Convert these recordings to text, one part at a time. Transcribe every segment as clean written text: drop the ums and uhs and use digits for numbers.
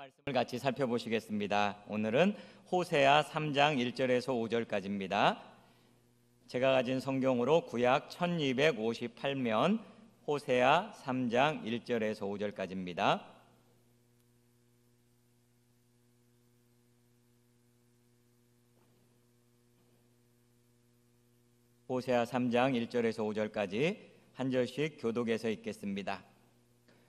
말씀을 같이 살펴보시겠습니다. 오늘은 호세아 3장 1절에서 5절까지입니다. 제가 가진 성경으로 구약 1258면 호세아 3장 1절에서 5절까지입니다. 호세아 3장 1절에서 5절까지 한 절씩 교독해서 읽겠습니다.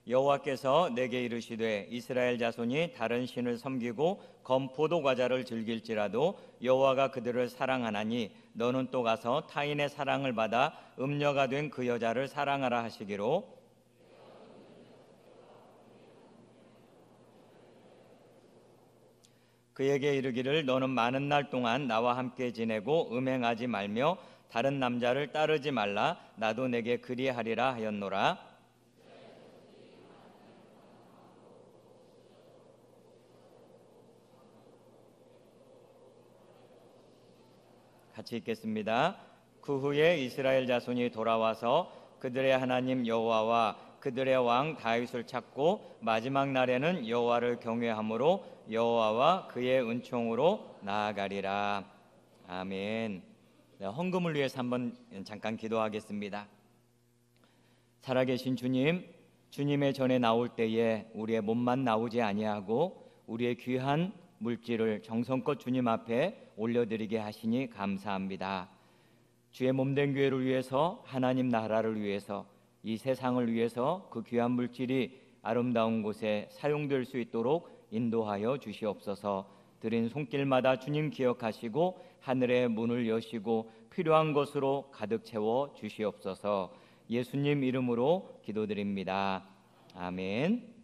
여호와께서 내게 이르시되 이스라엘 자손이 다른 신을 섬기고 검포도 과자를 즐길지라도 여호와가 그들을 사랑하나니 너는 또 가서 타인의 사랑을 받아 음녀가 된 그 여자를 사랑하라 하시기로 그에게 이르기를 너는 많은 날 동안 나와 함께 지내고 음행하지 말며 다른 남자를 따르지 말라. 나도 내게 그리하리라 하였노라. 같이 읽겠습니다. 그 후에 이스라엘 자손이 돌아와서 그들의 하나님 여호와와 그들의 왕 다윗을 찾고 마지막 날에는 여호와를 경외함으로 여호와와 그의 은총으로 나아가리라. 아멘. 헌금을 위해서 한번 잠깐 기도하겠습니다. 살아계신 주님, 주님의 전에 나올 때에 우리의 몸만 나오지 아니하고 우리의 귀한 물질을 정성껏 주님 앞에 올려드리게 하시니 감사합니다. 주의 몸된 교회를 위해서, 하나님 나라를 위해서, 이 세상을 위해서 그 귀한 물질이 아름다운 곳에 사용될 수 있도록 인도하여 주시옵소서. 드린 손길마다 주님 기억하시고 하늘의 문을 여시고 필요한 것으로 가득 채워 주시옵소서. 예수님 이름으로 기도드립니다. 아멘.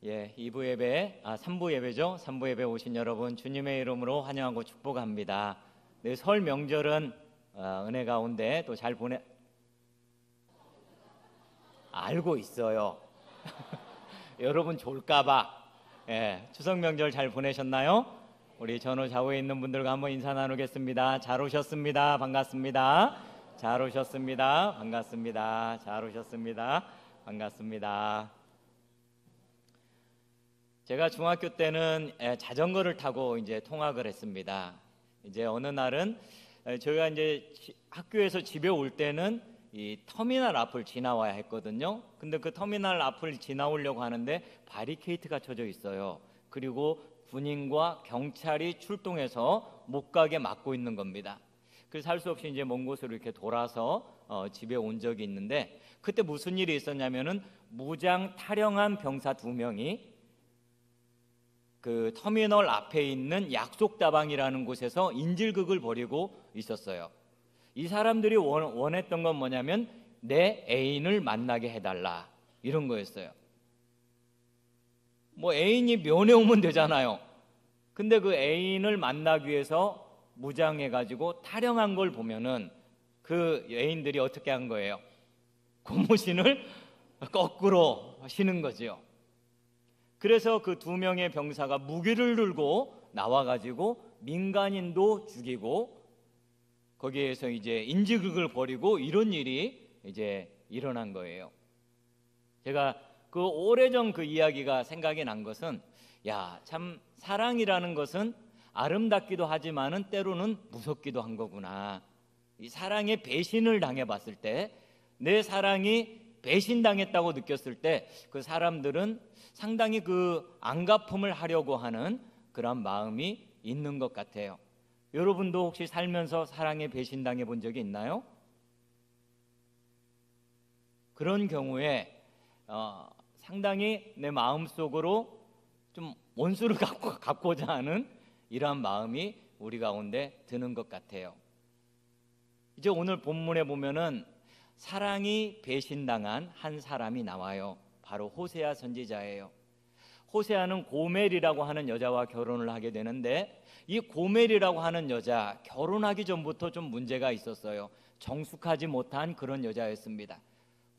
2부 예배, 3부 예배죠. 3부 예배 오신 여러분 주님의 이름으로 환영하고 축복합니다. 네, 설 명절은 은혜 가운데 또 잘 알고 있어요. 여러분 졸까봐. 추석 명절 잘 보내셨나요? 우리 전후 좌우에 있는 분들과 한번 인사 나누겠습니다. 잘 오셨습니다. 반갑습니다. 잘 오셨습니다. 반갑습니다. 잘 오셨습니다. 반갑습니다. 제가 중학교 때는 자전거를 타고 이제 통학을 했습니다. 이제 어느 날은 저희가 이제 학교에서 집에 올 때는 이 터미널 앞을 지나와야 했거든요. 근데 그 터미널 앞을 지나오려고 하는데 바리케이트가 쳐져 있어요. 그리고 군인과 경찰이 출동해서 못 가게 막고 있는 겁니다. 그래서 할 수 없이 이제 먼 곳으로 이렇게 돌아서 집에 온 적이 있는데 그때 무슨 일이 있었냐면은 무장 탈영한 병사 2명이 그 터미널 앞에 있는 약속다방이라는 곳에서 인질극을 벌이고 있었어요. 이 사람들이 원했던 건 뭐냐면 내 애인을 만나게 해달라 이런 거였어요. 뭐 애인이 면회 오면 되잖아요. 근데 그 애인을 만나기 위해서 무장해가지고 탈영한 걸 보면은 그 애인들이 어떻게 한 거예요? 고무신을 거꾸로 신은 거죠. 그래서 그 2명의 병사가 무기를 들고 나와가지고 민간인도 죽이고 거기에서 이제 인질극을 벌이고 이런 일이 이제 일어난 거예요. 제가 그 오래전 그 이야기가 생각이 난 것은 참 사랑이라는 것은 아름답기도 하지만은 때로는 무섭기도 한 거구나. 이 사랑에 배신을 당해봤을 때, 내 사랑이 배신당했다고 느꼈을 때 그 사람들은 상당히 그 안갚음을 하려고 하는 그런 마음이 있는 것 같아요. 여러분도 혹시 살면서 사랑에 배신당해 본 적이 있나요? 그런 경우에 상당히 내 마음속으로 좀 원수를 갚고자 하는 이러한 마음이 우리 가운데 드는 것 같아요. 이제 오늘 본문에 보면은 사랑이 배신당한 한 사람이 나와요. 바로 호세아 선지자예요. 호세아는 고멜이라고 하는 여자와 결혼을 하게 되는데 이 고멜이라고 하는 여자 결혼하기 전부터 좀 문제가 있었어요. 정숙하지 못한 그런 여자였습니다.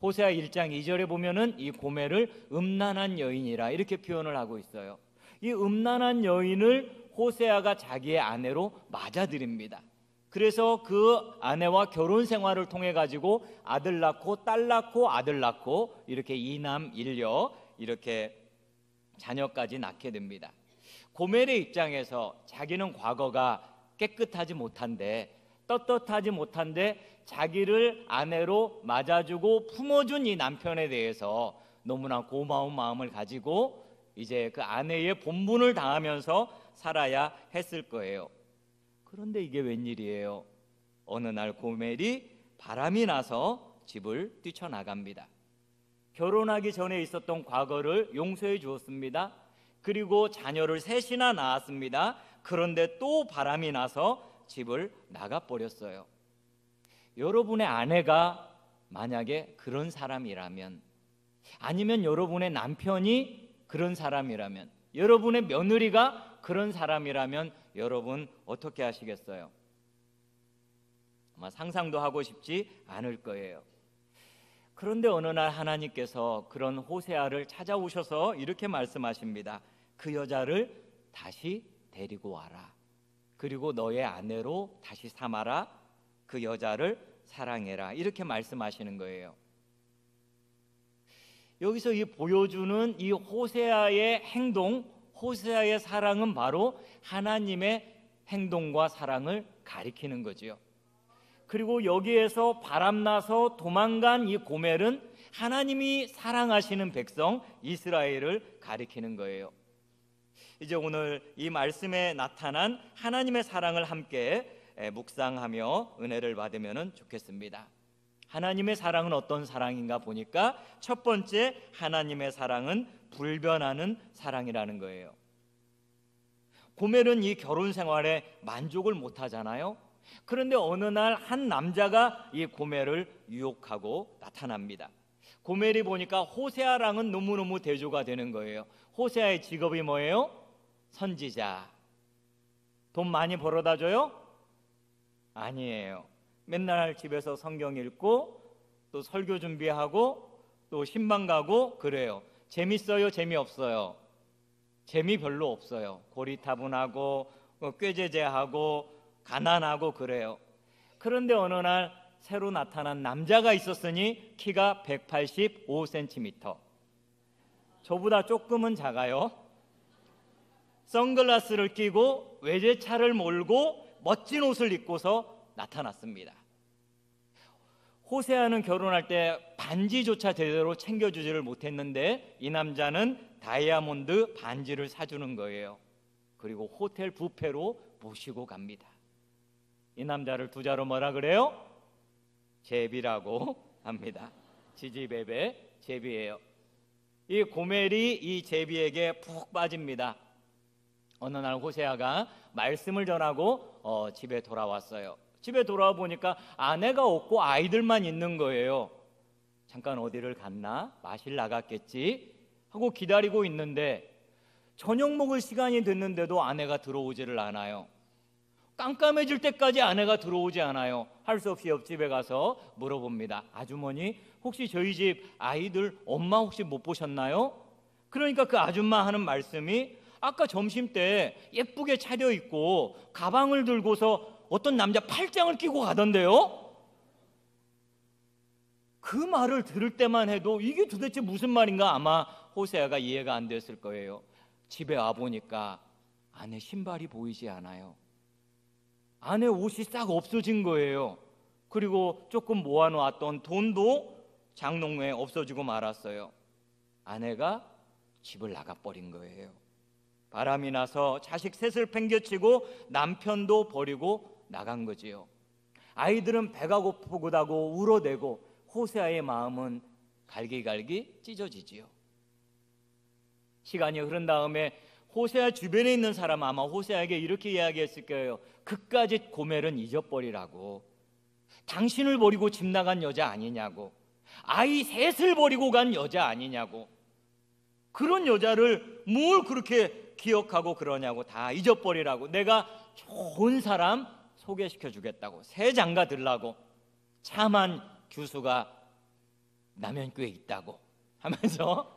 호세아 1장 2절에 보면은 이 고멜을 음란한 여인이라 이렇게 표현을 하고 있어요. 이 음란한 여인을 호세아가 자기의 아내로 맞아들입니다. 그래서 그 아내와 결혼 생활을 통해 가지고 아들 낳고 딸 낳고 아들 낳고 이렇게 2남 1녀 이렇게 자녀까지 낳게 됩니다. 고멜의 입장에서 자기는 과거가 깨끗하지 못한데, 떳떳하지 못한데 자기를 아내로 맞아주고 품어준 이 남편에 대해서 너무나 고마운 마음을 가지고 이제 그 아내의 본분을 다하면서 살아야 했을 거예요. 그런데 이게 웬일이에요? 어느 날 고멜이 바람이 나서 집을 뛰쳐나갑니다. 결혼하기 전에 있었던 과거를 용서해 주었습니다. 그리고 자녀를 셋이나 낳았습니다. 그런데 또 바람이 나서 집을 나가버렸어요. 여러분의 아내가 만약에 그런 사람이라면, 아니면 여러분의 남편이 그런 사람이라면, 여러분의 며느리가 그런 사람이라면 여러분 어떻게 하시겠어요? 아마 상상도 하고 싶지 않을 거예요. 그런데 어느 날 하나님께서 그런 호세아를 찾아오셔서 이렇게 말씀하십니다. 그 여자를 다시 데리고 와라. 그리고 너의 아내로 다시 삼아라. 그 여자를 사랑해라. 이렇게 말씀하시는 거예요. 여기서 이 보여주는 이 호세아의 행동, 호세아의 사랑은 바로 하나님의 행동과 사랑을 가리키는 거지요. 그리고 여기에서 바람나서 도망간 이 고멜은 하나님이 사랑하시는 백성 이스라엘을 가리키는 거예요. 이제 오늘 이 말씀에 나타난 하나님의 사랑을 함께 묵상하며 은혜를 받으면 좋겠습니다. 하나님의 사랑은 어떤 사랑인가 보니까 첫 번째, 하나님의 사랑은 불변하는 사랑이라는 거예요. 고멜은 이 결혼 생활에 만족을 못 하잖아요. 그런데 어느 날 한 남자가 이 고멜을 유혹하고 나타납니다. 고멜이 보니까 호세아랑은 너무너무 대조가 되는 거예요. 호세아의 직업이 뭐예요? 선지자. 돈 많이 벌어다 줘요? 아니에요. 맨날 집에서 성경 읽고 또 설교 준비하고 또 신방 가고 그래요. 재밌어요? 재미없어요? 재미 별로 없어요. 고리타분하고 꾀죄죄하고 가난하고 그래요. 그런데 어느 날 새로 나타난 남자가 있었으니 키가 185cm, 저보다 조금은 작아요. 선글라스를 끼고 외제차를 몰고 멋진 옷을 입고서 나타났습니다. 호세아는 결혼할 때 반지조차 제대로 챙겨주지를 못했는데 이 남자는 다이아몬드 반지를 사주는 거예요. 그리고 호텔 뷔페로 모시고 갑니다. 이 남자를 두자로 뭐라 그래요? 제비라고 합니다. 지지배배 제비예요. 이 고멜이 이 제비에게 푹 빠집니다. 어느 날 호세아가 말씀을 전하고 집에 돌아왔어요. 집에 돌아와 보니까 아내가 없고 아이들만 있는 거예요. 잠깐 어디를 갔나? 마실 나갔겠지 하고 기다리고 있는데 저녁 먹을 시간이 됐는데도 아내가 들어오지를 않아요. 깜깜해질 때까지 아내가 들어오지 않아요. 할 수 없이 옆집에 가서 물어봅니다. 아주머니, 혹시 저희 집 아이들 엄마 혹시 못 보셨나요? 그러니까 그 아줌마 하는 말씀이 아까 점심 때 예쁘게 차려입고 가방을 들고서 어떤 남자 팔짱을 끼고 가던데요? 그 말을 들을 때만 해도 이게 도대체 무슨 말인가 아마 호세아가 이해가 안 됐을 거예요. 집에 와보니까 아내 신발이 보이지 않아요. 아내 옷이 싹 없어진 거예요. 그리고 조금 모아놓았던 돈도 장롱에 없어지고 말았어요. 아내가 집을 나가버린 거예요. 바람이 나서 자식 셋을 팽개치고 남편도 버리고 나간 거지요. 아이들은 배가 고프다고 울어대고 호세아의 마음은 갈기갈기 찢어지지요. 시간이 흐른 다음에 호세아 주변에 있는 사람 아마 호세아에게 이렇게 이야기했을 거예요. 그까짓 고멜은 잊어버리라고. 당신을 버리고 집 나간 여자 아니냐고. 아이 셋을 버리고 간 여자 아니냐고. 그런 여자를 뭘 그렇게 기억하고 그러냐고. 다 잊어버리라고. 내가 좋은 사람 소개시켜 주겠다고. 새 장가 들라고. 참한 규수가 남현교에 있다고 하면서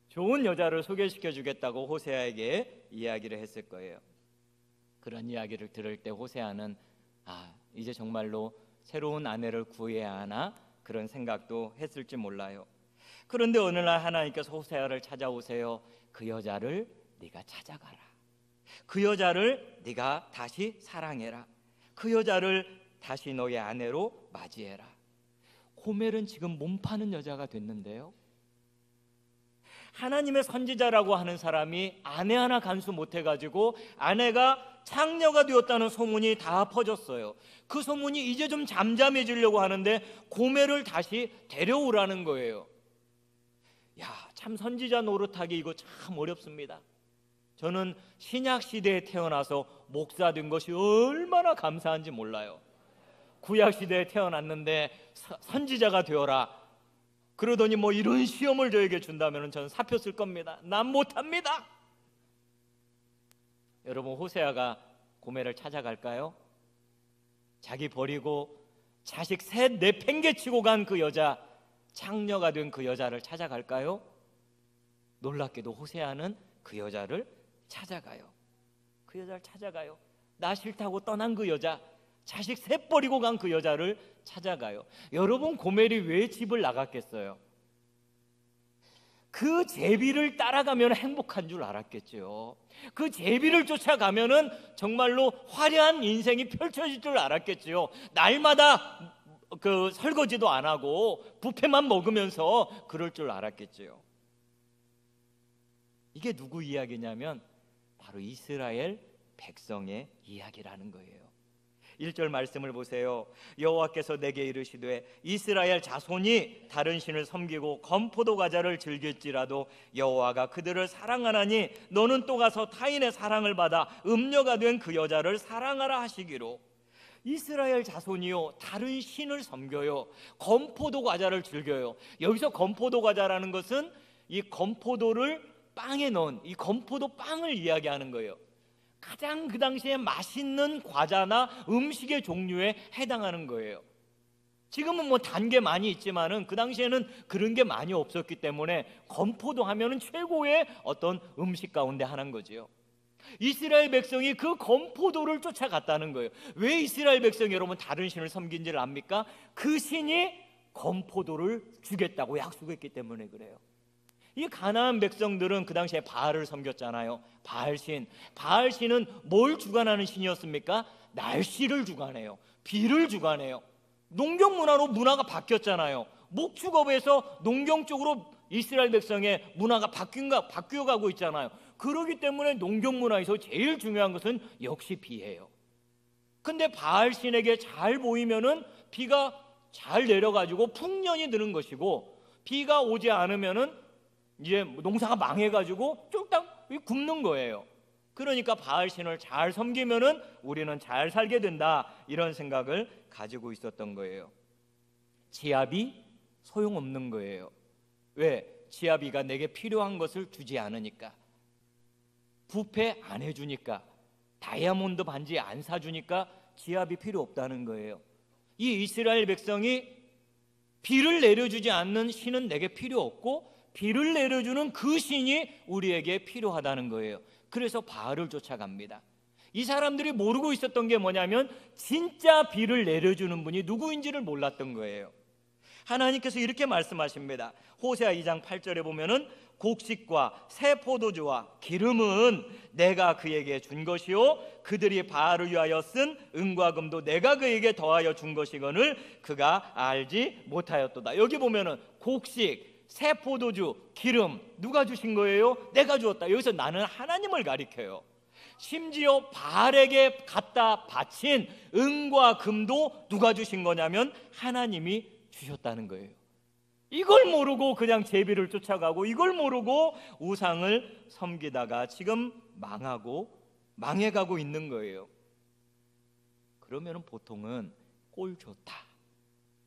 좋은 여자를 소개시켜 주겠다고 호세아에게 이야기를 했을 거예요. 그런 이야기를 들을 때 호세아는 이제 정말로 새로운 아내를 구해야 하나 그런 생각도 했을지 몰라요. 그런데 어느 날 하나님께서 호세아를 찾아오세요. 그 여자를 네가 찾아가라. 그 여자를 네가 다시 사랑해라. 그 여자를 다시 너의 아내로 맞이해라. 고멜은 지금 몸 파는 여자가 됐는데요, 하나님의 선지자라고 하는 사람이 아내 하나 간수 못해가지고 아내가 창녀가 되었다는 소문이 다 퍼졌어요. 그 소문이 이제 좀 잠잠해지려고 하는데 고멜을 다시 데려오라는 거예요. 야, 참 선지자 노릇하기 이거 참 어렵습니다. 저는 신약 시대에 태어나서 목사 된 것이 얼마나 감사한지 몰라요. 구약 시대에 태어났는데 선지자가 되어라 그러더니 뭐 이런 시험을 저에게 준다면 저는 사표 쓸 겁니다. 난 못합니다. 여러분, 호세아가 고멜을 찾아갈까요? 자기 버리고 자식 셋 내팽개치고 간 그 여자, 창녀가 된 그 여자를 찾아갈까요? 놀랍게도 호세아는 그 여자를 찾아가요. 그 여자를 찾아가요. 나 싫다고 떠난 그 여자, 자식 셋 버리고 간 그 여자를 찾아가요. 여러분, 고멜이 왜 집을 나갔겠어요? 그 제비를 따라가면 행복한 줄 알았겠죠. 그 제비를 쫓아가면은 정말로 화려한 인생이 펼쳐질 줄 알았겠죠. 날마다 그 설거지도 안 하고 뷔페만 먹으면서 그럴 줄 알았겠죠. 이게 누구 이야기냐면 바로 이스라엘 백성의 이야기라는 거예요. 1절 말씀을 보세요. 여호와께서 내게 이르시되 이스라엘 자손이 다른 신을 섬기고 건포도 과자를 즐길지라도 여호와가 그들을 사랑하나니 너는 또 가서 타인의 사랑을 받아 음녀가 된 그 여자를 사랑하라 하시기로. 이스라엘 자손이요, 다른 신을 섬겨요. 건포도 과자를 즐겨요. 여기서 건포도 과자라는 것은 이 건포도를 빵에 넣은 이 건포도 빵을 이야기하는 거예요. 가장 그 당시에 맛있는 과자나 음식의 종류에 해당하는 거예요. 지금은 뭐 단 게 많이 있지만은 그 당시에는 그런 게 많이 없었기 때문에 건포도 하면은 최고의 어떤 음식 가운데 하나인 거지요. 이스라엘 백성이 그 건포도를 쫓아갔다는 거예요. 왜 이스라엘 백성이 여러분 다른 신을 섬긴지를 압니까? 그 신이 건포도를 주겠다고 약속했기 때문에 그래요. 이 가나안 백성들은 그 당시에 바알을 섬겼잖아요. 바알신은 뭘 주관하는 신이었습니까? 날씨를 주관해요. 비를 주관해요. 농경 문화로 문화가 바뀌었잖아요. 목축업에서 농경 쪽으로 이스라엘 백성의 문화가 바뀌어가고 있잖아요. 그렇기 때문에 농경 문화에서 제일 중요한 것은 역시 비예요. 근데 바알신에게 잘 보이면은 비가 잘 내려가지고 풍년이 드는 것이고, 비가 오지 않으면은 이제 농사가 망해가지고 쫄딱 굶는 거예요. 그러니까 바알신을 잘 섬기면은 우리는 잘 살게 된다, 이런 생각을 가지고 있었던 거예요. 지압이 소용없는 거예요. 왜? 지압이가 내게 필요한 것을 주지 않으니까, 부패 안 해주니까, 다이아몬드 반지 안 사주니까 지압이 필요 없다는 거예요. 이 이스라엘 백성이 비를 내려주지 않는 신은 내게 필요 없고 비를 내려주는 그 신이 우리에게 필요하다는 거예요. 그래서 바알을 쫓아갑니다. 이 사람들이 모르고 있었던 게 뭐냐면 진짜 비를 내려주는 분이 누구인지를 몰랐던 거예요. 하나님께서 이렇게 말씀하십니다. 호세아 2장 8절에 보면은 곡식과 새 포도주와 기름은 내가 그에게 준 것이요 그들이 바알을 위하여 쓴 은과 금도 내가 그에게 더하여 준 것이거늘 그가 알지 못하였도다. 여기 보면은 곡식, 새 포도주, 기름 누가 주신 거예요? 내가 주었다. 여기서 나는 하나님을 가리켜요. 심지어 바알에게 갖다 바친 은과 금도 누가 주신 거냐면 하나님이 주셨다는 거예요. 이걸 모르고 그냥 제비를 쫓아가고 이걸 모르고 우상을 섬기다가 지금 망해가고 있는 거예요. 그러면 보통은 꼴 좋다,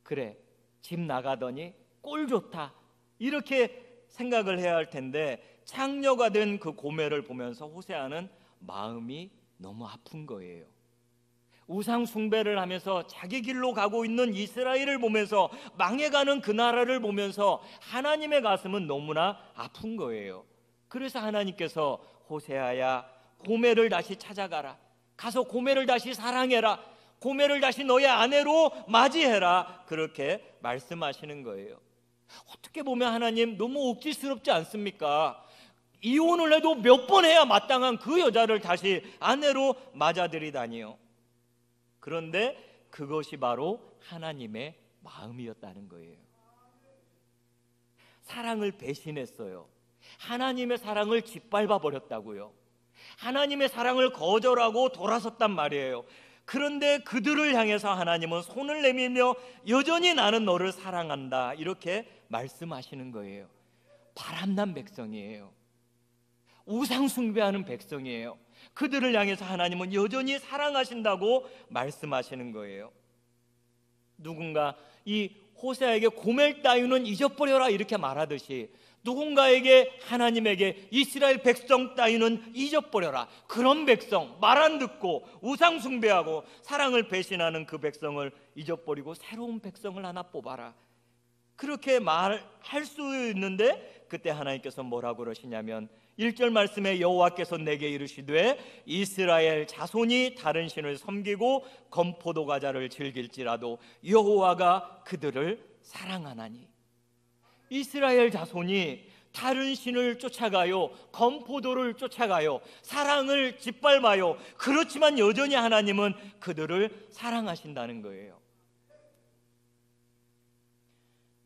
그래 집 나가더니 꼴 좋다, 이렇게 생각을 해야 할 텐데 창녀가 된 그 고멜을 보면서 호세아는 마음이 너무 아픈 거예요. 우상 숭배를 하면서 자기 길로 가고 있는 이스라엘을 보면서 망해가는 그 나라를 보면서 하나님의 가슴은 너무나 아픈 거예요. 그래서 하나님께서 호세아야 고멜을 다시 찾아가라, 가서 고멜을 다시 사랑해라, 고멜을 다시 너의 아내로 맞이해라, 그렇게 말씀하시는 거예요. 어떻게 보면 하나님 너무 억지스럽지 않습니까? 이혼을 해도 몇 번 해야 마땅한 그 여자를 다시 아내로 맞아들이다니요. 그런데 그것이 바로 하나님의 마음이었다는 거예요. 사랑을 배신했어요. 하나님의 사랑을 짓밟아 버렸다고요. 하나님의 사랑을 거절하고 돌아섰단 말이에요. 그런데 그들을 향해서 하나님은 손을 내밀며 여전히 나는 너를 사랑한다, 이렇게 말씀하시는 거예요. 바람난 백성이에요. 우상 숭배하는 백성이에요. 그들을 향해서 하나님은 여전히 사랑하신다고 말씀하시는 거예요. 누군가 이 호세아에게 고멜 따위는 잊어버려라 이렇게 말하듯이 누군가에게, 하나님에게 이스라엘 백성 따위는 잊어버려라, 그런 백성, 말 안 듣고 우상 숭배하고 사랑을 배신하는 그 백성을 잊어버리고 새로운 백성을 하나 뽑아라, 그렇게 말할 수 있는데, 그때 하나님께서 뭐라고 그러시냐면 1절 말씀에 여호와께서 내게 이르시되 이스라엘 자손이 다른 신을 섬기고 건포도 과자를 즐길지라도 여호와가 그들을 사랑하나니. 이스라엘 자손이 다른 신을 쫓아가요, 건포도를 쫓아가요, 사랑을 짓밟아요. 그렇지만 여전히 하나님은 그들을 사랑하신다는 거예요.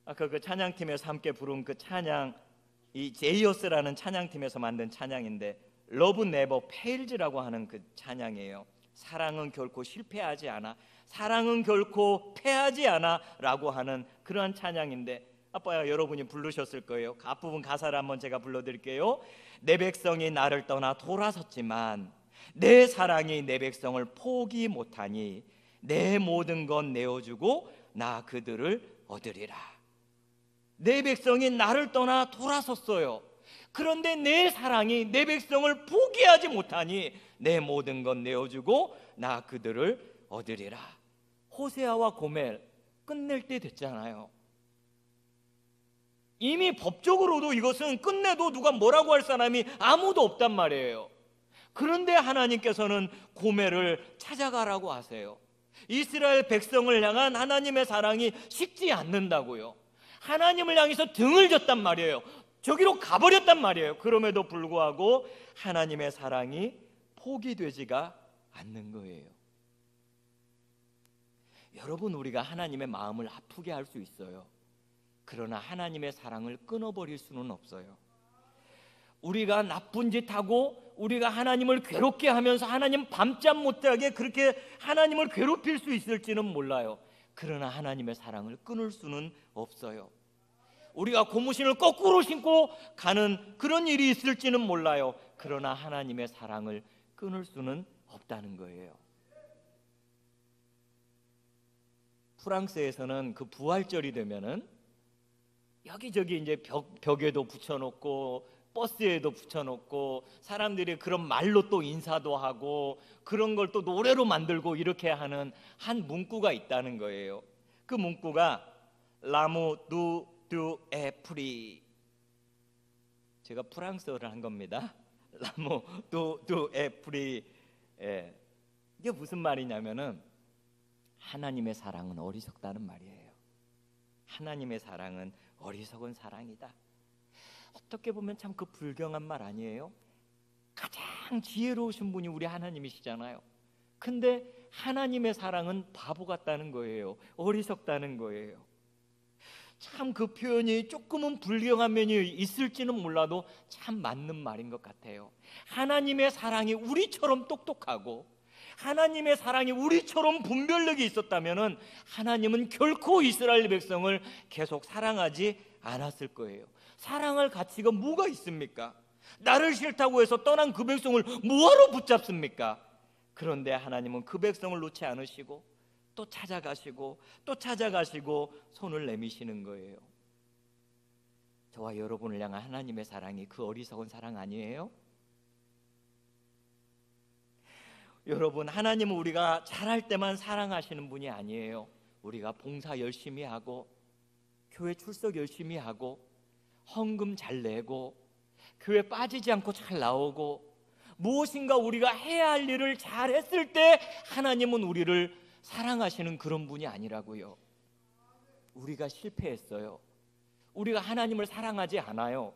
아까 그 찬양팀에서 함께 부른 그 찬양, 이 제이어스라는 찬양팀에서 만든 찬양인데 러브 네버 페일즈라고 하는 그 찬양이에요. 사랑은 결코 실패하지 않아, 사랑은 결코 패하지 않아 라고 하는 그러한 찬양인데, 아빠야 여러분이 부르셨을 거예요. 그 앞부분 가사를 한번 제가 불러드릴게요. 내 백성이 나를 떠나 돌아섰지만 내 사랑이 내 백성을 포기 못하니 내 모든 건 내어주고 나 그들을 얻으리라. 내 백성이 나를 떠나 돌아섰어요. 그런데 내 사랑이 내 백성을 포기하지 못하니 내 모든 건 내어주고 나 그들을 얻으리라. 호세아와 고멜 끝낼 때 됐잖아요. 이미 법적으로도 이것은 끝내도 누가 뭐라고 할 사람이 아무도 없단 말이에요. 그런데 하나님께서는 고멜을 찾아가라고 하세요. 이스라엘 백성을 향한 하나님의 사랑이 식지 않는다고요. 하나님을 향해서 등을 졌단 말이에요. 저기로 가버렸단 말이에요. 그럼에도 불구하고 하나님의 사랑이 포기되지가 않는 거예요. 여러분, 우리가 하나님의 마음을 아프게 할 수 있어요. 그러나 하나님의 사랑을 끊어버릴 수는 없어요. 우리가 나쁜 짓 하고 우리가 하나님을 괴롭게 하면서 하나님 밤잠 못하게 그렇게 하나님을 괴롭힐 수 있을지는 몰라요. 그러나 하나님의 사랑을 끊을 수는 없어요. 우리가 고무신을 거꾸로 신고 가는 그런 일이 있을지는 몰라요. 그러나 하나님의 사랑을 끊을 수는 없다는 거예요. 프랑스에서는 그 부활절이 되면은 여기저기 이제 벽에도 붙여놓고 버스에도 붙여놓고 사람들이 그런 말로 또 인사도 하고 그런 걸 또 노래로 만들고 이렇게 하는 한 문구가 있다는 거예요. 그 문구가 라무 두 에프리. 제가 프랑스어를 한 겁니다. 라무 두 에프리. 이게 무슨 말이냐면은 하나님의 사랑은 어리석다는 말이에요. 하나님의 사랑은 어리석은 사랑이다. 어떻게 보면 참 그 불경한 말 아니에요? 가장 지혜로우신 분이 우리 하나님이시잖아요. 근데 하나님의 사랑은 바보 같다는 거예요. 어리석다는 거예요. 참 그 표현이 조금은 불경한 면이 있을지는 몰라도 참 맞는 말인 것 같아요. 하나님의 사랑이 우리처럼 똑똑하고 하나님의 사랑이 우리처럼 분별력이 있었다면 하나님은 결코 이스라엘 백성을 계속 사랑하지 않았을 거예요. 사랑할 가치가 뭐가 있습니까? 나를 싫다고 해서 떠난 그 백성을 뭐하러 붙잡습니까? 그런데 하나님은 그 백성을 놓지 않으시고 또 찾아가시고 또 찾아가시고 손을 내미시는 거예요. 저와 여러분을 향한 하나님의 사랑이 그 어리석은 사랑 아니에요? 여러분, 하나님은 우리가 잘할 때만 사랑하시는 분이 아니에요. 우리가 봉사 열심히 하고 교회 출석 열심히 하고 헌금 잘 내고 교회 빠지지 않고 잘 나오고 무엇인가 우리가 해야 할 일을 잘 했을 때 하나님은 우리를 사랑하시는 그런 분이 아니라고요. 우리가 실패했어요. 우리가 하나님을 사랑하지 않아요.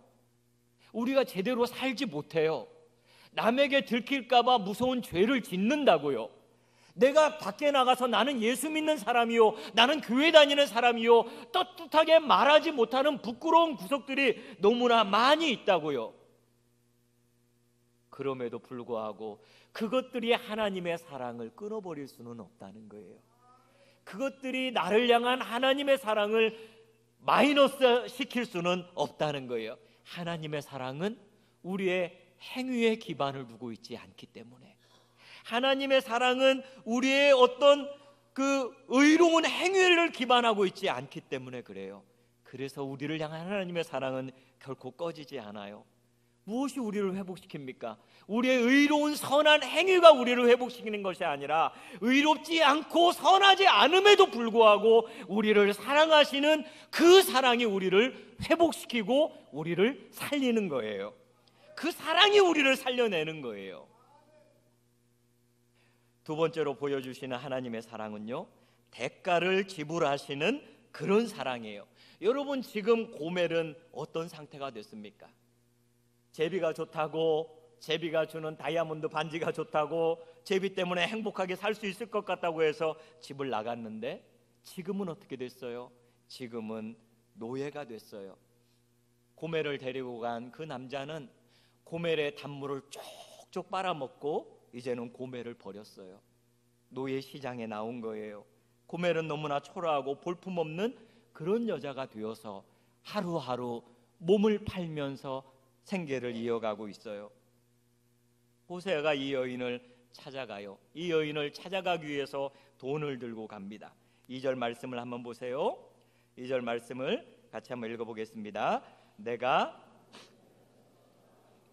우리가 제대로 살지 못해요. 남에게 들킬까 봐 무서운 죄를 짓는다고요. 내가 밖에 나가서 나는 예수 믿는 사람이요, 나는 교회 다니는 사람이요, 떳떳하게 말하지 못하는 부끄러운 구석들이 너무나 많이 있다고요. 그럼에도 불구하고 그것들이 하나님의 사랑을 끊어버릴 수는 없다는 거예요. 그것들이 나를 향한 하나님의 사랑을 마이너스 시킬 수는 없다는 거예요. 하나님의 사랑은 우리의 행위에 기반을 두고 있지 않기 때문에, 하나님의 사랑은 우리의 어떤 그 의로운 행위를 기반하고 있지 않기 때문에 그래요. 그래서 우리를 향한 하나님의 사랑은 결코 꺼지지 않아요. 무엇이 우리를 회복시킵니까? 우리의 의로운 선한 행위가 우리를 회복시키는 것이 아니라 의롭지 않고 선하지 않음에도 불구하고 우리를 사랑하시는 그 사랑이 우리를 회복시키고 우리를 살리는 거예요. 그 사랑이 우리를 살려내는 거예요. 두 번째로 보여주시는 하나님의 사랑은요, 대가를 지불하시는 그런 사랑이에요. 여러분, 지금 고멜은 어떤 상태가 됐습니까? 제비가 좋다고, 제비가 주는 다이아몬드 반지가 좋다고, 제비 때문에 행복하게 살 수 있을 것 같다고 해서 집을 나갔는데 지금은 어떻게 됐어요? 지금은 노예가 됐어요. 고멜을 데리고 간 그 남자는 고멜의 단물을 쪽쪽 빨아먹고 이제는 고멜을 버렸어요. 노예 시장에 나온 거예요. 고멜은 너무나 초라하고 볼품없는 그런 여자가 되어서 하루하루 몸을 팔면서 생계를 이어가고 있어요. 호세아가 이 여인을 찾아가요. 이 여인을 찾아가기 위해서 돈을 들고 갑니다. 2절 말씀을 한번 보세요. 2절 말씀을 같이 한번 읽어보겠습니다. 내가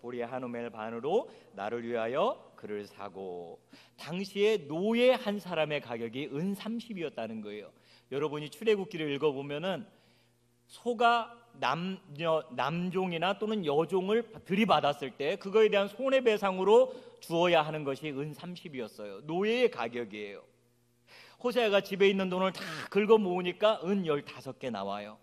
보리 한 오멜 반으로 나를 위하여 그를 사고. 당시에 노예 한 사람의 가격이 은 30이었다는 거예요. 여러분이 출애굽기를 읽어보면은 소가 남종이나 또는 여종을 들이받았을 때 그거에 대한 손해배상으로 주어야 하는 것이 은 30이었어요. 노예의 가격이에요. 호세아가 집에 있는 돈을 다 긁어 모으니까 은 15개 나와요.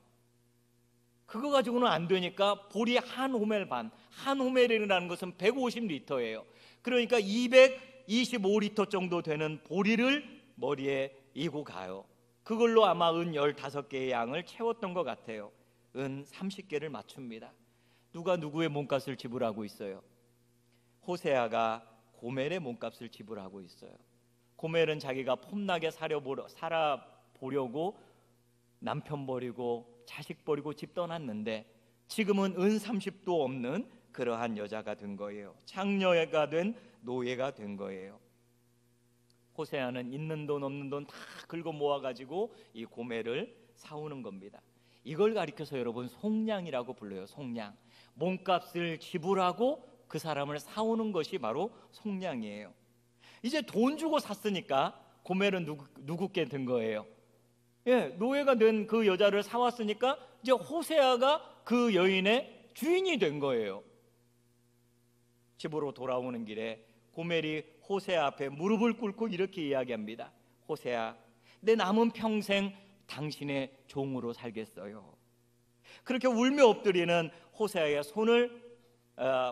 그거 가지고는 안 되니까 보리 한 호멜 반, 한 호멜이라는 것은 150리터예요. 그러니까 225리터 정도 되는 보리를 머리에 이고 가요. 그걸로 아마 은 15개의 양을 채웠던 것 같아요. 은 30개를 맞춥니다. 누가 누구의 몸값을 지불하고 있어요? 호세아가 고멜의 몸값을 지불하고 있어요. 고멜은 자기가 폼나게 살아보려고 남편 버리고 자식 버리고 집 떠났는데 지금은 은 30도 없는 그러한 여자가 된 거예요. 창녀가 된 노예가 된 거예요. 호세아는 있는 돈 없는 돈 다 긁어 모아가지고 이 고멜을 사오는 겁니다. 이걸 가리켜서 여러분 속량이라고 불러요. 속량. 몸값을 지불하고 그 사람을 사오는 것이 바로 속량이에요. 이제 돈 주고 샀으니까 고멜은 누구께 든 거예요? 노예가 된 그 여자를 사왔으니까 이제 호세아가 그 여인의 주인이 된 거예요. 집으로 돌아오는 길에 고멜이 호세아 앞에 무릎을 꿇고 이렇게 이야기합니다. 호세아, 내 남은 평생 당신의 종으로 살겠어요. 그렇게 울며 엎드리는 호세아의 손을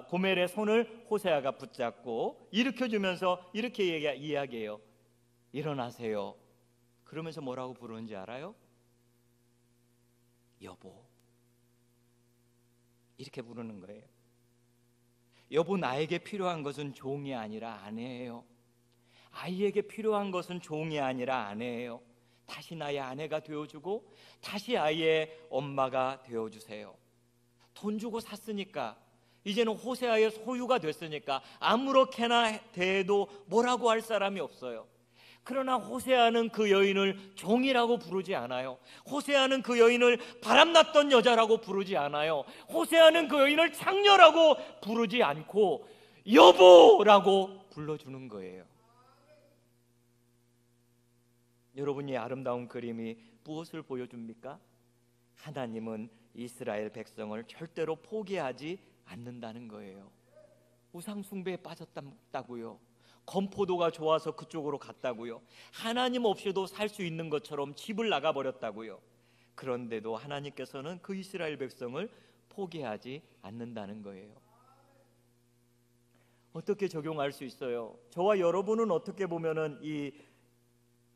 고멜의 손을 호세아가 붙잡고 일으켜주면서 이렇게 이야기해요. 일어나세요. 그러면서 뭐라고 부르는지 알아요? 여보. 이렇게 부르는 거예요. 여보, 나에게 필요한 것은 종이 아니라 아내예요. 아이에게 필요한 것은 종이 아니라 아내예요. 다시 나의 아내가 되어주고 다시 아이의 엄마가 되어주세요. 돈 주고 샀으니까 이제는 호세아의 소유가 됐으니까 아무렇게나 대해도 뭐라고 할 사람이 없어요. 그러나 호세아는 그 여인을 종이라고 부르지 않아요. 호세아는 그 여인을 바람났던 여자라고 부르지 않아요. 호세아는 그 여인을 창녀라고 부르지 않고 여보라고 불러주는 거예요. 여러분이 아름다운 그림이 무엇을 보여줍니까? 하나님은 이스라엘 백성을 절대로 포기하지 않는다는 거예요. 우상 숭배에 빠졌다고요. 건포도가 좋아서 그쪽으로 갔다고요. 하나님 없이도 살 수 있는 것처럼 집을 나가버렸다고요. 그런데도 하나님께서는 그 이스라엘 백성을 포기하지 않는다는 거예요. 어떻게 적용할 수 있어요? 저와 여러분은 어떻게 보면은 이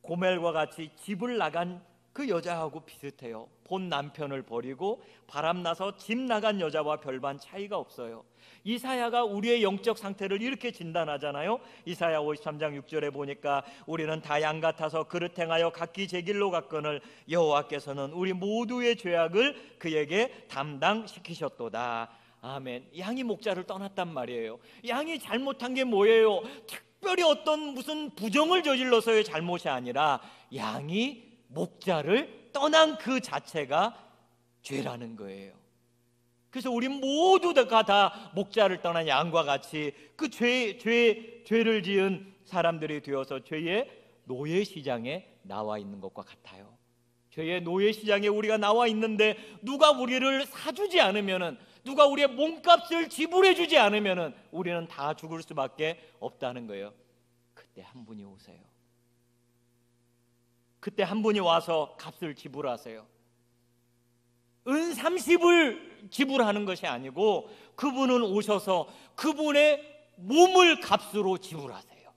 고멜과 같이 집을 나간 그 여자하고 비슷해요. 본 남편을 버리고 바람나서 집 나간 여자와 별반 차이가 없어요. 이사야가 우리의 영적 상태를 이렇게 진단하잖아요. 이사야 53장 6절에 보니까 우리는 다 양 같아서 그릇 행하여 각기 제 길로 갔거늘 여호와께서는 우리 모두의 죄악을 그에게 담당시키셨도다. 아멘. 양이 목자를 떠났단 말이에요. 양이 잘못한 게 뭐예요? 특별히 어떤 무슨 부정을 저질러서의 잘못이 아니라 양이 목자를 떠난 그 자체가 죄라는 거예요. 그래서 우리 모두가 다 목자를 떠난 양과 같이 그 죄를 지은 사람들이 되어서 죄의 노예 시장에 나와 있는 것과 같아요. 죄의 노예 시장에 우리가 나와 있는데 누가 우리를 사주지 않으면은, 누가 우리의 몸값을 지불해 주지 않으면은 우리는 다 죽을 수밖에 없다는 거예요. 그때 한 분이 오세요. 그때 한 분이 와서 값을 지불하세요. 은 30을 지불하는 것이 아니고 그분은 오셔서 그분의 몸을 값으로 지불하세요.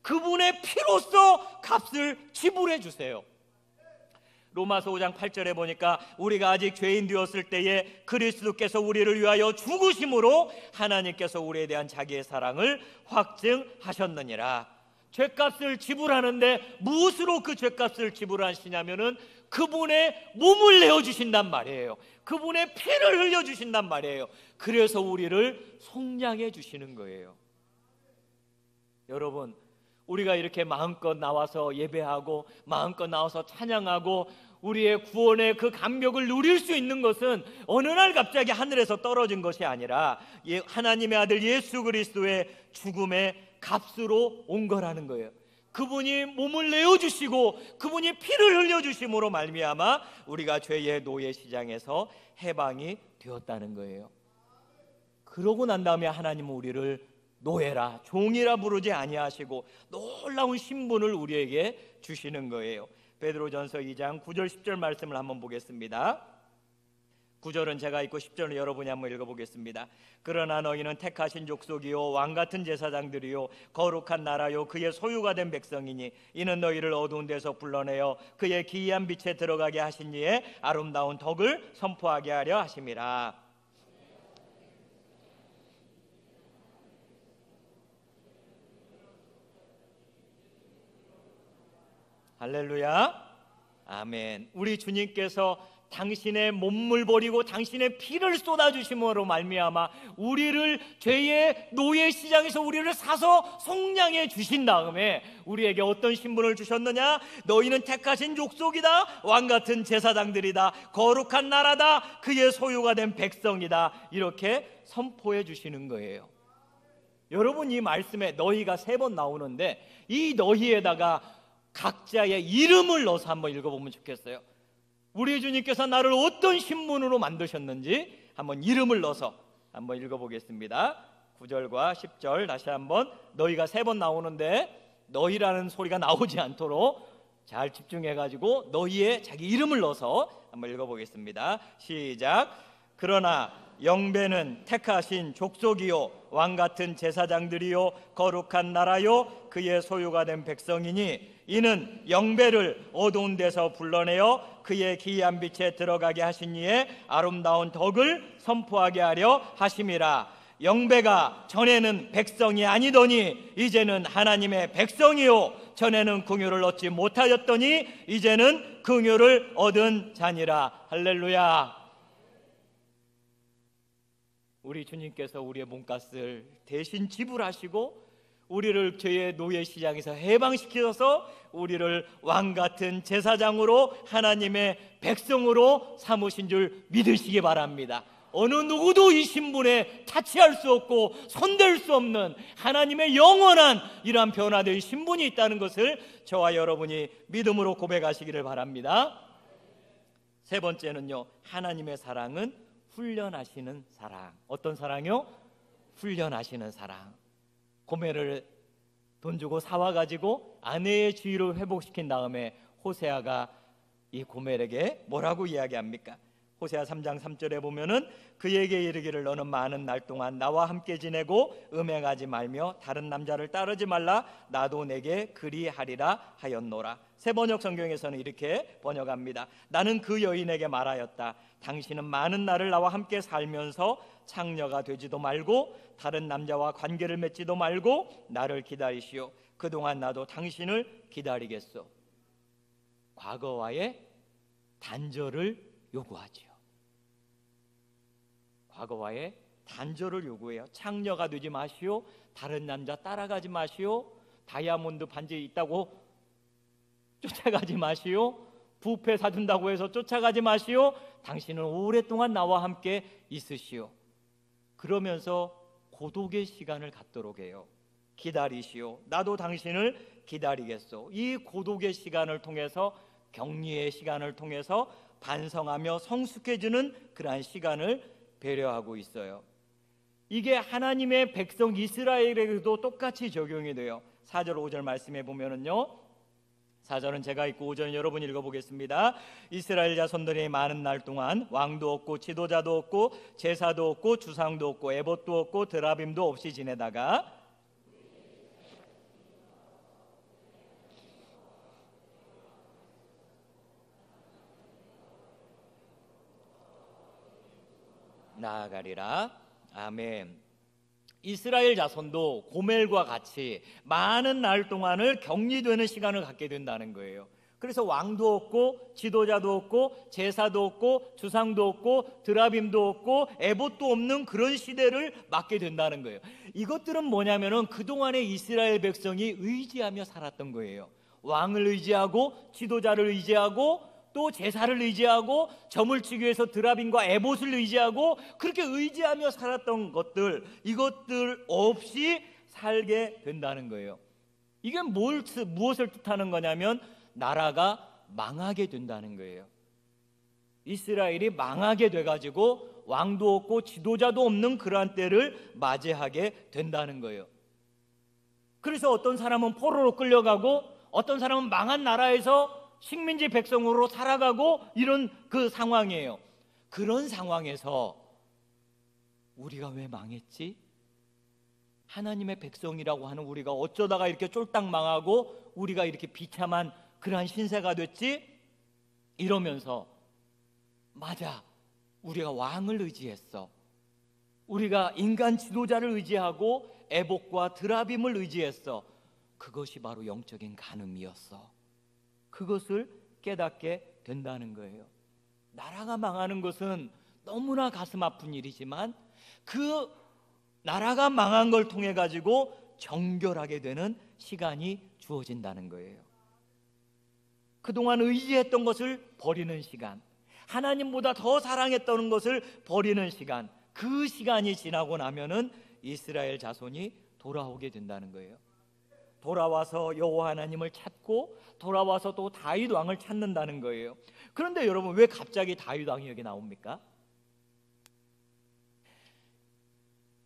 그분의 피로써 값을 지불해 주세요. 로마서 5장 8절에 보니까 우리가 아직 죄인 되었을 때에 그리스도께서 우리를 위하여 죽으심으로 하나님께서 우리에 대한 자기의 사랑을 확증하셨느니라. 죄값을 지불하는데 무엇으로 그 죄값을 지불하시냐면은 그분의 몸을 내어주신단 말이에요. 그분의 피를 흘려주신단 말이에요. 그래서 우리를 속량해 주시는 거예요. 여러분, 우리가 이렇게 마음껏 나와서 예배하고 마음껏 나와서 찬양하고 우리의 구원의 그 감격을 누릴 수 있는 것은 어느 날 갑자기 하늘에서 떨어진 것이 아니라 하나님의 아들 예수 그리스도의 죽음의 값으로 온 거라는 거예요. 그분이 몸을 내어주시고 그분이 피를 흘려주심으로 말미암아 우리가 죄의 노예 시장에서 해방이 되었다는 거예요. 그러고 난 다음에 하나님은 우리를 노예라, 종이라 부르지 아니하시고 놀라운 신분을 우리에게 주시는 거예요. 베드로전서 2장 9절 10절 말씀을 한번 보겠습니다. 9절은 제가 읽고 10절은 여러분이 한번 읽어보겠습니다. 그러나 너희는 택하신 족속이요 왕같은 제사장들이요 거룩한 나라요 그의 소유가 된 백성이니 이는 너희를 어두운 데서 불러내어 그의 기이한 빛에 들어가게 하신 이의 아름다운 덕을 선포하게 하려 하심이라. 할렐루야. 아멘. 우리 주님께서 당신의 몸을 버리고 당신의 피를 쏟아주심으로 말미암아 우리를 죄의 노예 시장에서 우리를 사서 속량해 주신 다음에 우리에게 어떤 신분을 주셨느냐? 너희는 택하신 족속이다, 왕같은 제사장들이다, 거룩한 나라다, 그의 소유가 된 백성이다, 이렇게 선포해 주시는 거예요. 여러분, 이 말씀에 너희가 3번 나오는데 이 너희에다가 각자의 이름을 넣어서 한번 읽어보면 좋겠어요. 우리 주님께서 나를 어떤 신분으로 만드셨는지 한번 이름을 넣어서 한번 읽어보겠습니다. 9절과 10절 다시 한번 너희가 3번 나오는데 너희라는 소리가 나오지 않도록 잘 집중해가지고 너희의 자기 이름을 넣어서 한번 읽어보겠습니다. 시작. 그러나 영배는 택하신 족속이요 왕같은 제사장들이요 거룩한 나라요 그의 소유가 된 백성이니 이는 영배를 어두운 데서 불러내어 그의 기이한 빛에 들어가게 하신 이의 아름다운 덕을 선포하게 하려 하심이라. 영배가 전에는 백성이 아니더니 이제는 하나님의 백성이요 전에는 긍휼을 얻지 못하였더니 이제는 긍휼을 얻은 자니라. 할렐루야. 우리 주님께서 우리의 몸값을 대신 지불하시고 우리를 죄의 노예 시장에서 해방시켜서 우리를 왕같은 제사장으로 하나님의 백성으로 삼으신 줄 믿으시기 바랍니다. 어느 누구도 이 신분에 타치할 수 없고 손댈 수 없는 하나님의 영원한 이러한 변화된 신분이 있다는 것을 저와 여러분이 믿음으로 고백하시기를 바랍니다. 3번째는요, 하나님의 사랑은 훈련하시는 사랑. 어떤 사랑이요? 훈련하시는 사랑. 고멜을 돈 주고 사와가지고 아내의 지위를 회복시킨 다음에 호세아가 이 고멜에게 뭐라고 이야기합니까? 호세아 3장 3절에 보면은 그에게 이르기를 너는 많은 날 동안 나와 함께 지내고 음행하지 말며 다른 남자를 따르지 말라. 나도 내게 그리하리라 하였노라. 새번역 성경에서는 이렇게 번역합니다. 나는 그 여인에게 말하였다. 당신은 많은 날을 나와 함께 살면서 창녀가 되지도 말고 다른 남자와 관계를 맺지도 말고 나를 기다리시오. 그동안 나도 당신을 기다리겠소. 과거와의 단절을 요구하지요. 과거와의 단절을 요구해요. 창녀가 되지 마시오. 다른 남자 따라가지 마시오. 다이아몬드 반지 있다고 쫓아가지 마시오. 부페 사준다고 해서 쫓아가지 마시오. 당신은 오랫동안 나와 함께 있으시오. 그러면서 고독의 시간을 갖도록 해요. 기다리시오. 나도 당신을 기다리겠소. 이 고독의 시간을 통해서, 격리의 시간을 통해서 반성하며 성숙해지는 그러한 시간을 배려하고 있어요. 이게 하나님의 백성 이스라엘에게도 똑같이 적용이 돼요. 4절 5절 말씀해 보면은요, 4절은 제가 읽고 5절은 여러분이 읽어보겠습니다. 이스라엘 자손들이 많은 날 동안 왕도 없고 지도자도 없고 제사도 없고 주상도 없고 에봇도 없고 드라빔도 없이 지내다가 나아가리라. 아멘. 이스라엘 자손도 고멜과 같이 많은 날 동안을 격리되는 시간을 갖게 된다는 거예요. 그래서 왕도 없고 지도자도 없고 제사도 없고 주상도 없고 드라빔도 없고 에봇도 없는 그런 시대를 맞게 된다는 거예요. 이것들은 뭐냐면은 그동안의 이스라엘 백성이 의지하며 살았던 거예요. 왕을 의지하고 지도자를 의지하고 또 제사를 의지하고 점을 치기 위해서 드라빔과 에봇을 의지하고 그렇게 의지하며 살았던 것들, 이것들 없이 살게 된다는 거예요. 이게 무엇을 뜻하는 거냐면 나라가 망하게 된다는 거예요. 이스라엘이 망하게 돼가지고 왕도 없고 지도자도 없는 그러한 때를 맞이하게 된다는 거예요. 그래서 어떤 사람은 포로로 끌려가고 어떤 사람은 망한 나라에서 식민지 백성으로 살아가고 이런 그 상황이에요. 그런 상황에서 우리가 왜 망했지? 하나님의 백성이라고 하는 우리가 어쩌다가 이렇게 쫄딱 망하고 우리가 이렇게 비참한 그러한 신세가 됐지? 이러면서 맞아, 우리가 왕을 의지했어. 우리가 인간 지도자를 의지하고 에봇과 드라빔을 의지했어. 그것이 바로 영적인 간음이었어. 그것을 깨닫게 된다는 거예요. 나라가 망하는 것은 너무나 가슴 아픈 일이지만 그 나라가 망한 걸 통해 가지고 정결하게 되는 시간이 주어진다는 거예요. 그동안 의지했던 것을 버리는 시간, 하나님보다 더 사랑했던 것을 버리는 시간, 그 시간이 지나고 나면은 이스라엘 자손이 돌아오게 된다는 거예요. 돌아와서 여호와 하나님을 찾고 돌아와서 또 다윗 왕을 찾는다는 거예요. 그런데 여러분, 왜 갑자기 다윗 왕이 여기 나옵니까?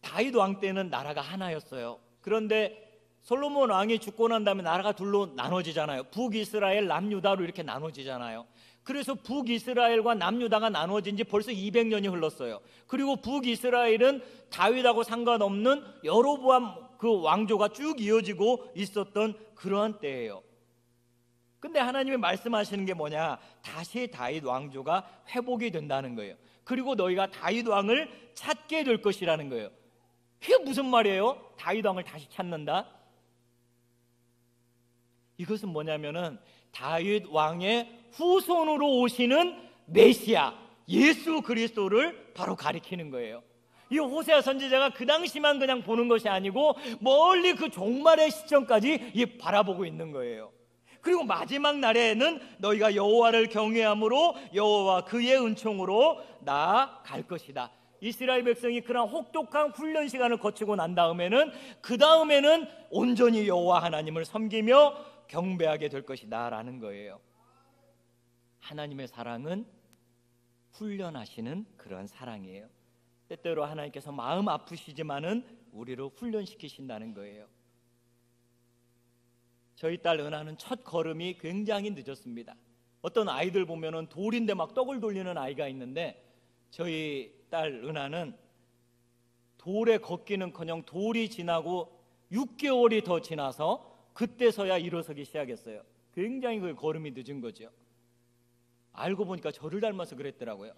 다윗 왕 때는 나라가 하나였어요. 그런데 솔로몬 왕이 죽고 난 다음에 나라가 둘로 나눠지잖아요. 북이스라엘, 남유다로 이렇게 나눠지잖아요. 그래서 북이스라엘과 남유다가 나눠진 지 벌써 200년이 흘렀어요. 그리고 북이스라엘은 다윗하고 상관없는 여로보암 그 왕조가 쭉 이어지고 있었던 그러한 때예요. 근데 하나님이 말씀하시는 게 뭐냐? 다시 다윗 왕조가 회복이 된다는 거예요. 그리고 너희가 다윗 왕을 찾게 될 것이라는 거예요. 이게 무슨 말이에요? 다윗 왕을 다시 찾는다? 이것은 뭐냐면은 다윗 왕의 후손으로 오시는 메시아 예수 그리스도를 바로 가리키는 거예요. 이 호세아 선지자가 그 당시만 그냥 보는 것이 아니고 멀리 그 종말의 시점까지 바라보고 있는 거예요. 그리고 마지막 날에는 너희가 여호와를 경외함으로 여호와 그의 은총으로 나아갈 것이다. 이스라엘 백성이 그런 혹독한 훈련 시간을 거치고 난 다음에는 그 다음에는 온전히 여호와 하나님을 섬기며 경배하게 될 것이다 라는 거예요. 하나님의 사랑은 훈련하시는 그런 사랑이에요. 때때로 하나님께서 마음 아프시지만은 우리를 훈련시키신다는 거예요. 저희 딸 은하는 첫 걸음이 굉장히 늦었습니다. 어떤 아이들 보면은 돌인데 막 떡을 돌리는 아이가 있는데, 저희 딸 은하는 돌에 걷기는커녕 돌이 지나고 6개월이 더 지나서 그때서야 일어서기 시작했어요. 굉장히 그 걸음이 늦은 거죠. 알고 보니까 저를 닮아서 그랬더라고요.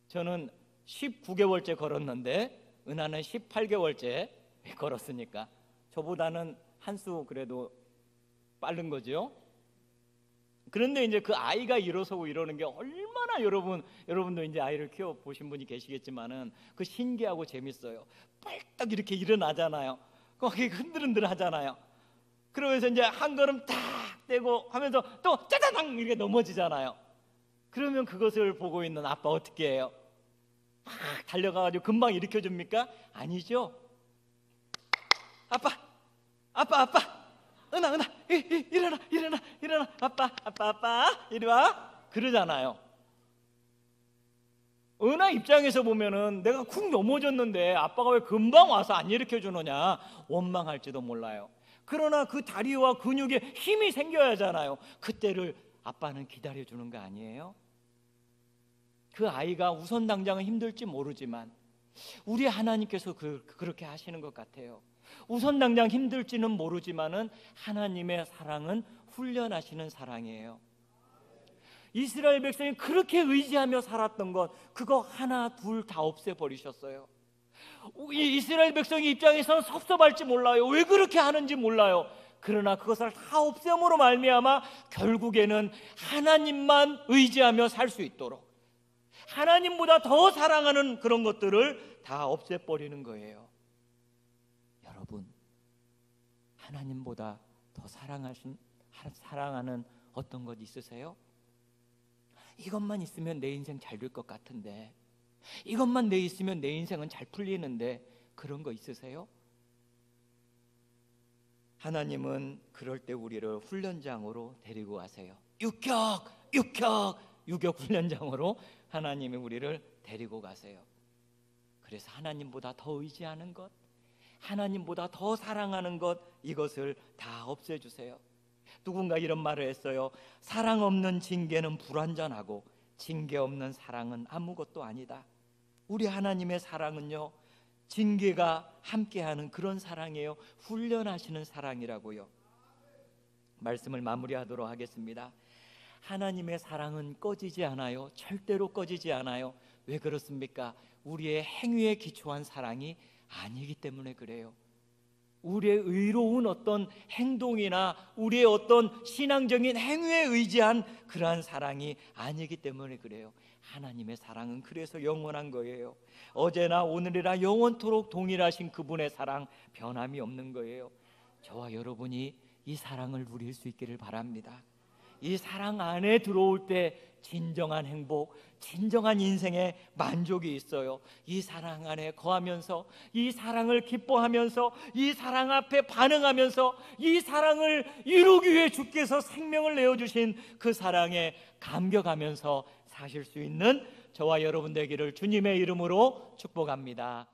저는 19개월째 걸었는데 은하는 18개월째 걸었으니까 저보다는 한 수 그래도 빠른 거죠. 그런데 이제 그 아이가 일어서고 이러는 게 얼마나 여러분도 이제 아이를 키워 보신 분이 계시겠지만은 그 신기하고 재밌어요. 빨딱 이렇게 일어나잖아요. 거기 흔들흔들 하잖아요. 그러면서 이제 한 걸음 딱 떼고 하면서 또 짜자당 이렇게 넘어지잖아요. 그러면 그것을 보고 있는 아빠 어떻게 해요? 막 달려가가지고 금방 일으켜 줍니까? 아니죠. 아빠 은하 일어나 아빠 이리 와 그러잖아요. 은하 입장에서 보면은 내가 쿵 넘어졌는데 아빠가 왜 금방 와서 안 일으켜 주느냐 원망할지도 몰라요. 그러나 그 다리와 근육에 힘이 생겨야 하잖아요. 그때를 아빠는 기다려 주는 거 아니에요? 그 아이가 우선 당장은 힘들지 모르지만 우리 하나님께서 그렇게 하시는 것 같아요. 우선 당장 힘들지는 모르지만은 하나님의 사랑은 훈련하시는 사랑이에요. 이스라엘 백성이 그렇게 의지하며 살았던 것, 그거 하나 둘 다 없애버리셨어요. 이스라엘 백성의 입장에서는 섭섭할지 몰라요. 왜 그렇게 하는지 몰라요. 그러나 그것을 다 없앰으로 말미암아 결국에는 하나님만 의지하며 살 수 있도록 하나님보다 더 사랑하는 그런 것들을 다 없애버리는 거예요. 여러분, 하나님보다 더 사랑하는 어떤 것 있으세요? 이것만 있으면 내 인생 잘 될 것 같은데, 이것만 있으면 내 인생은 잘 풀리는데, 그런 거 있으세요? 하나님은 그럴 때 우리를 훈련장으로 데리고 가세요. 유격 훈련장으로 하나님이 우리를 데리고 가세요. 그래서 하나님보다 더 의지하는 것, 하나님보다 더 사랑하는 것, 이것을 다 없애주세요. 누군가 이런 말을 했어요. 사랑 없는 징계는 불완전하고 징계 없는 사랑은 아무것도 아니다. 우리 하나님의 사랑은요, 징계가 함께하는 그런 사랑이에요. 훈련하시는 사랑이라고요. 말씀을 마무리하도록 하겠습니다. 하나님의 사랑은 꺼지지 않아요. 절대로 꺼지지 않아요. 왜 그렇습니까? 우리의 행위에 기초한 사랑이 아니기 때문에 그래요. 우리의 의로운 어떤 행동이나 우리의 어떤 신앙적인 행위에 의지한 그러한 사랑이 아니기 때문에 그래요. 하나님의 사랑은 그래서 영원한 거예요. 어제나 오늘이나 영원토록 동일하신 그분의 사랑, 변함이 없는 거예요. 저와 여러분이 이 사랑을 누릴 수 있기를 바랍니다. 이 사랑 안에 들어올 때 진정한 행복, 진정한 인생의 만족이 있어요. 이 사랑 안에 거하면서, 이 사랑을 기뻐하면서, 이 사랑 앞에 반응하면서, 이 사랑을 이루기 위해 주께서 생명을 내어주신 그 사랑에 감격하면서 사실 수 있는 저와 여러분 되기를 주님의 이름으로 축복합니다.